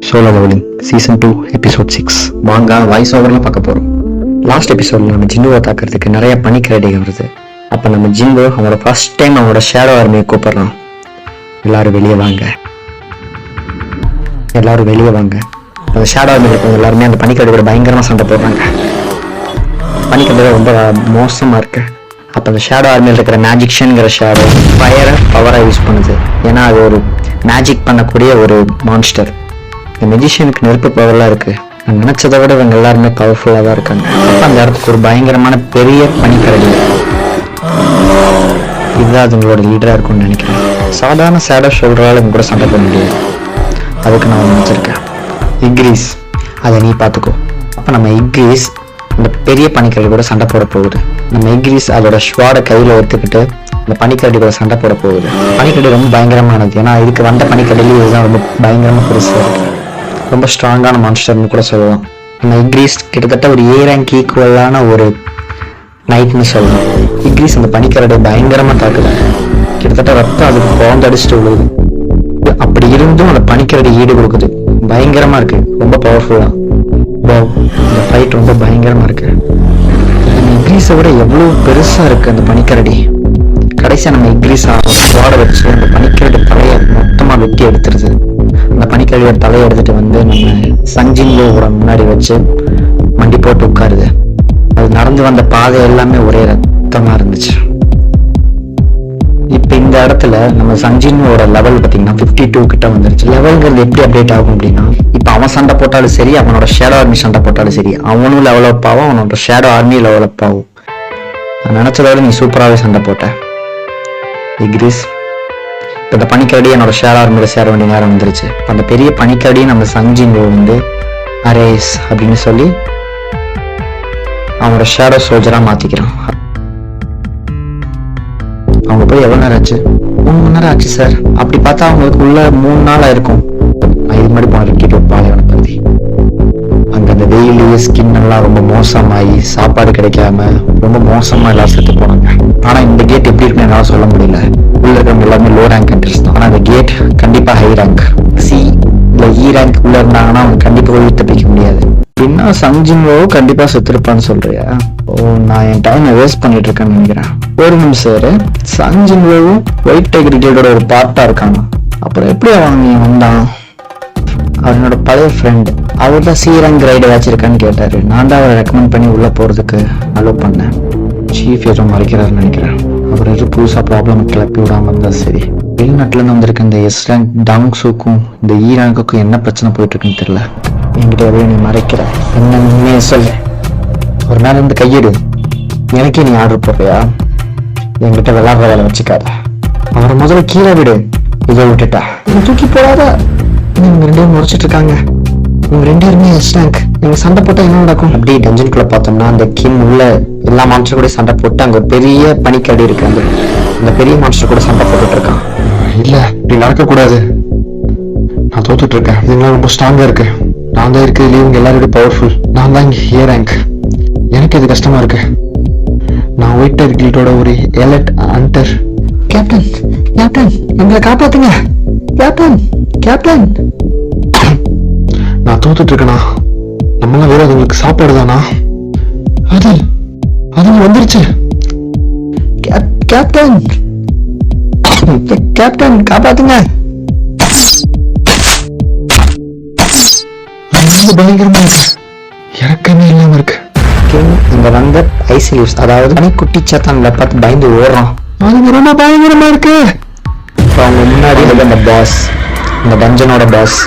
Solo levelling season 2 episode 6 வாங்க voice ஓவர்லாம் பார்க்க போகிறோம். லாஸ்ட் எபிசோடில் நம்ம ஜின்னுவை தாக்கிறதுக்கு நிறைய பனிக்கிரடிகள் வருது. அப்போ நம்ம ஜின்னு அவனோட ஃபர்ஸ்ட் டைம் அவனோட ஷேடோ ஆர்மியை கூப்பிட்றான். எல்லாரும் வெளியே வாங்க, எல்லாரும் வெளியே வாங்க. அந்த ஷேடோ ஆர்மி இருக்கவங்க எல்லாருமே அந்த பனிக்கரடி கூட பயங்கரமாக சண்டை போடுறாங்க. பனிக்கரடி ரொம்ப மோசமாக இருக்கு. அப்போ அந்த ஷேடோ ஆர்மியில் இருக்கிற மேஜிக்ஷனுங்கிற ஷேடோ ஃபயரை பவராக யூஸ் பண்ணுது. ஏன்னா அது ஒரு மேஜிக் பண்ணக்கூடிய ஒரு மான்ஸ்டர். இந்த மெஜிஷியனுக்கு நெருப்பு பவர்லாம் இருக்கு. நான் நினைச்சதை விட இவங்க எல்லாருமே பவர்ஃபுல்லாக தான் இருக்காங்க. அப்போ அந்த இடத்துக்கு ஒரு பயங்கரமான பெரிய பனிக்கரடி, இதுதான் அதுங்களோட லீடராக இருக்கும்னு நினைக்கிறேன். சாதாரண சேடோ ஷோல்டரால் இவங்க கூட சண்டை போட முடியாது. அதுக்கு நான் நினச்சிருக்கேன் இக்ரீஸ், அதை நீ பார்த்துக்கோ. அப்போ நம்ம இக்ரீஸ் இந்த பெரிய பனிக்கரடி கூட சண்டை போட போகுது. நம்ம இக்ரீஸ் அதோட ஷ்வாடை கையில் எடுத்துக்கிட்டு இந்த பனிக்கரடி கூட சண்டை போட போகுது. பனிக்கரடி ரொம்ப பயங்கரமானது. ஏன்னா இதுக்கு வந்த பனிக்கரடியில் இதுதான் ரொம்ப பயங்கரமாக பெருசாக இருக்கு. ரொம்ப ஸ்ட்ராங்கான மான்ஸ்டர்னு கூட சொல்லலாம். நம்ம இக்ரீஸ் கிட்டத்தட்ட ஒரு ஏ ரேங்க் ஈக்குவலான ஒரு நைட்னு சொல்லலாம். இக்ரீஸ் அந்த பனிக்கரடை பயங்கரமாக தாக்குது. கிட்டத்தட்ட ரத்தம் அதுக்கு குழந்தடிச்சுட்டு விழுது. அப்படி இருந்தும் அந்த பனிக்கரடி ஈடு கொடுக்குது. பயங்கரமாக இருக்கு, ரொம்ப பவர்ஃபுல்லாக. இந்த ஃபைட் ரொம்ப பயங்கரமாக இருக்கு. இக்ரீஸை விட எவ்வளோ பெருசாக இருக்கு அந்த பனிக்கரடி. கடைசியாக நம்ம இக்ரீஸ் ஸ்வாட வச்சு அந்த பனிக்கரடி தலையை மொத்தமாக வெட்டி எடுத்துருது. அந்த பனிக்கரடியோட தலையை எடுத்துட்டு வந்து நம்ம சங்ஜின்வோட முன்னாடி வச்சு மண்டி போட்டு உட்காருது. அது நடந்து வந்த பாதை எல்லாமே ஒரே ரத்தமா இருந்துச்சு. இப்ப இந்த இடத்துல நம்ம சங்ஜின்வோட லெவல் பார்த்தீங்கன்னா 52 கிட்ட வந்துருச்சு. லெவல்ங்கிறது எப்படி அப்டேட் ஆகும் அப்படின்னா, இப்ப அவன் சண்டை போட்டாலும் சரி, அவனோட ஷேடோ ஆர்மி சண்டை போட்டாலும் சரி, அவனும் லெவல் அப் ஆகும், அவனோட ஷேடோ ஆர்மி லெவல் அப் ஆகும். நான் நினைச்சதோட நீ சூப்பராகவே சண்டை போட்ட இக்ரீஸ். இப்போ இந்த பனிக்கரடி என்னோட ஷேடோ ஆர்மியோட சேர வேண்டிய நேரம் வந்துருச்சு. அந்த பெரிய பனிக்கரடி நம்ம சங்ஜின்வோ வந்து அரேஸ் அப்படின்னு சொல்லி அவனோட ஷேடோ சோல்ஜரா மாத்திக்கிறான். அவங்க போய் எவ்வளவு நேரம் ஆச்சு? 3 மணி நேரம் ஆச்சு சார். அப்படி பார்த்தா அவங்களுக்கு உள்ள 3 நாளா இருக்கும். நான் இது மாதிரி போன கிட்ட பாலைவன பகுதி. அங்க அந்த வெயிலேயே ஸ்கின் எல்லாம் ரொம்ப மோசமாயி சாப்பாடு கிடைக்காம ரொம்ப மோசமா எல்லாரும் செத்து போனாங்க. ஆனா இந்த கேட் எப்படி இருக்குன்னு என்னால சொல்ல முடியல. உள்ள இருக்கிறவங்க எல்லாமே லோ ரேங்க் கண்ட்ரிஸ் தான். ஆனா இந்த கேட் கண்டிப்பா ஹை ரேங்க், சி இல்ல இ ரேங்க் உள்ள இருந்தாங்கன்னா அவங்க கண்டிப்பா போய் தப்பிக்க முடியாது. பின்னா சங்ஜின்வோ கண்டிப்பா செத்துருப்பான்னு சொல்றியா? ஓ, நான் என் டைம் வேஸ்ட் பண்ணிட்டு இருக்கேன்னு நினைக்கிறேன். ஒரு நிமிஷம் சார், சங்ஜின்வோவும் ஒயிட் டைகர் கேட்டோட ஒரு பார்ட்டா இருக்காங்க. அப்புறம் எப்படி அவங்க வந்தான்? அவனோட பழைய ஃப்ரெண்ட், அவர் தான் சி ரேங்க் ரைடு வச்சிருக்கான்னு கேட்டாரு. நான் தான் அவரை ரெக்கமெண்ட் பண்ணி உள்ள போறதுக்கு அலோவ் பண்ணேன். சீஃப் ஏதோ மறைக்கிறாருன்னு நினைக்கிறேன். அவர் எதுவும் புதுசா ப்ராப்ளம் கிளப்பி விடாம இருந்தா சரி. வெளிநாட்டுல இருந்து வந்திருக்க இந்த எஸ் ரேங்க் டாங்ஸுக்கும் இந்த இ ரேங்குக்கும் என்ன பிரச்சனை போயிட்டு இருக்குன்னு தெரியல. என்கிட்ட எதையும் நீ மறைக்கிற, என்ன உண்மையை சொல்லு. ஒரு மேல இருந்து கையிடு. எனக்கே நீ ஆர்டர் போடுறியா? என்கிட்ட விளையாடுற வேலை வச்சுக்காத. அவரை முதல்ல கீழே விடு. இதை விட்டுட்டா தூக்கி போடாத. இவங்க 2 பேரும் முறைச்சிட்டு இருக்காங்க. இவங்க 2 பேருமே எஸ் ரேங்க். நீங்க சண்டை போட்டா என்ன நடக்கும்? அப்படி டஞ்சனுக்குள்ள பார்த்தோம்னா அந்த கிம் உள்ள எல்லா மான்ஸ்டர் கூட சண்டை போட்டு அங்க ஒரு பெரிய பனிக்கரடி இருக்கு. அந்த பெரிய மான்ஸ்டர் கூட சண்டை போட்டுட்டு இருக்கான். இல்ல, இப்படி நடக்க கூடாது. நான் தோத்துட்டு இருக்கேன். இதுங்களா ரொம்ப ஸ்ட்ராங்கா இருக்கு. நான் தான் இருக்கிறதுல இவங்க எல்லாரோட பவர்ஃபுல். நான் தான் இங்க ஏ ரேங்க். எனக்கு இது கஷ்டமா இருக்கு. நான் ஒயிட் டைகர் கில்டோட ஒரு எலட் ஹண்டர். கேப்டன், கேப்டன் எங்களை காப்பாத்துங்க. Captain, captain. நான் தோத்துட்டு இருக்கேனா? நம்மளாம் வேற அதுங்களுக்கு சாப்பாடு தானா? அது வந்துருச்சு. கேப்டன், கேப்டன் காப்பாத்துங்க. பயங்கரமா இருக்கு, இறக்கமே இல்லாம இருக்கு. இந்த வந்த ஐசிலியூஸ், அதாவது பனிக்குட்டி சாத்தான்ல பார்த்து பயந்து ஓடுறான். அது ரொம்ப பயங்கரமா இருக்கு. அவங்க முன்னாடி அந்த பாஸ், இந்த டஞ்சனோட பாஸ்